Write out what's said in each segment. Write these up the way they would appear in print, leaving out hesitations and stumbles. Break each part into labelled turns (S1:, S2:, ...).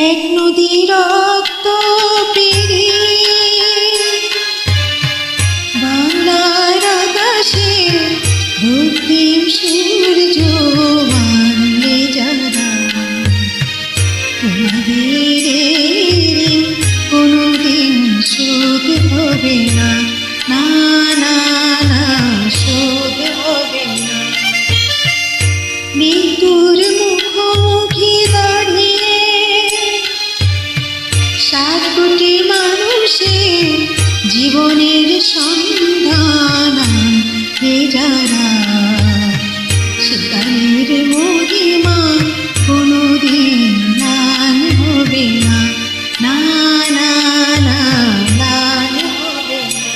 S1: এক নদী রক্ত পেরে বাংলার আকাশে রক্তিম সূর্য আনলে যারা, তোমাদের কোনোদিন শোধ হবে না, না না না শোধ হবে না। মৃত্যুর মুখোমুখি দাঁড়িয়ে 7 কোটি মানুষের জীবনের সন্ধান আনতে যারা, সেখানের মহিমা কোনোদিন ম্লান হবে না, না না না ম্লান হবে না।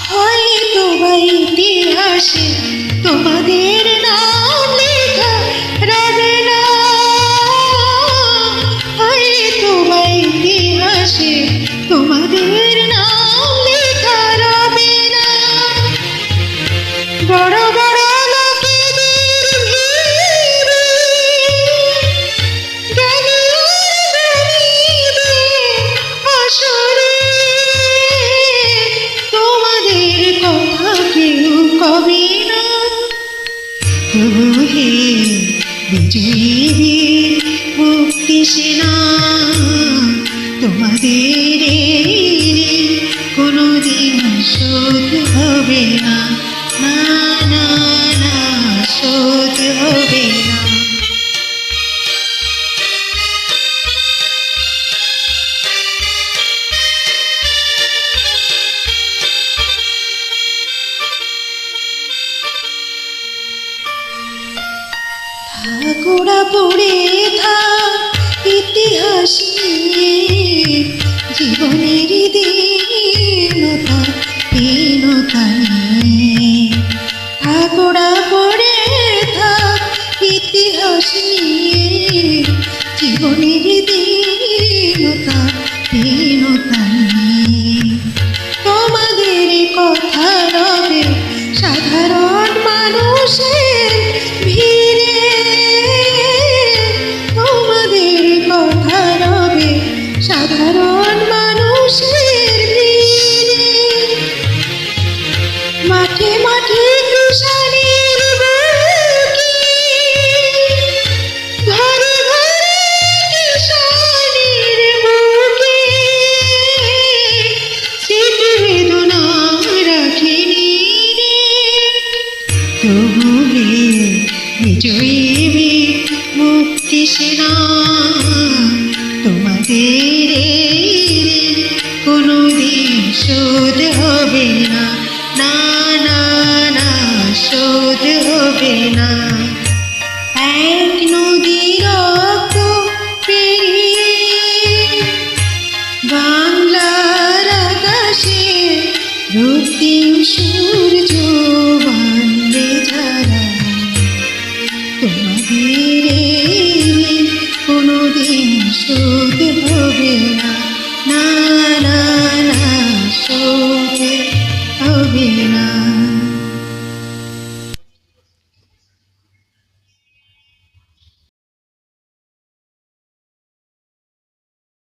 S1: হয়তো বা ইতিহাসে তোমাদের নাম লেখা রবে না, হয়তো বা ইতিহাসে তোমাদের নাম লেখা রবে না। বড় বড় লোকেদের ভিড়ে আসরে তোমাদের কথা কেউ কবে না। তবু হে বিজয়ী মুক্তি সেনা, তোমাদের কোনোদিন শোধ হবে না, না না না শোধ হবে না। গোড়া পড়ে থাক ইতিহাসে জীবনের দীনতা হীনতা নিয়ে, গোড়া পড়ে থাক ইতিহাসে জীবনের দীনতা হীনতা নিয়ে। তোমাদের কথা রবে সাধারণ মানুষের ভিড়ে, তোমাদের কথা রবে সাধারণ মানুষের ভিড়ে। মাঠে মাঠে কৃষাণের বুকে, ঘরে ঘরে কৃষাণের বুকে স্মৃতি বেদনা রাখিনি রে। তবু হে বিজয়ী মুক্তি সেনা, তোমাদের কোনোদিন শোধ হবে না, না না না শোধ হবে না। এক নদী রক্ত পেরিয়ে বাংলার আকাশে রক্তিম সূর্য আনলে যারা, তোমাদের কোনোদিন শোধ হবে না, না না না শোধ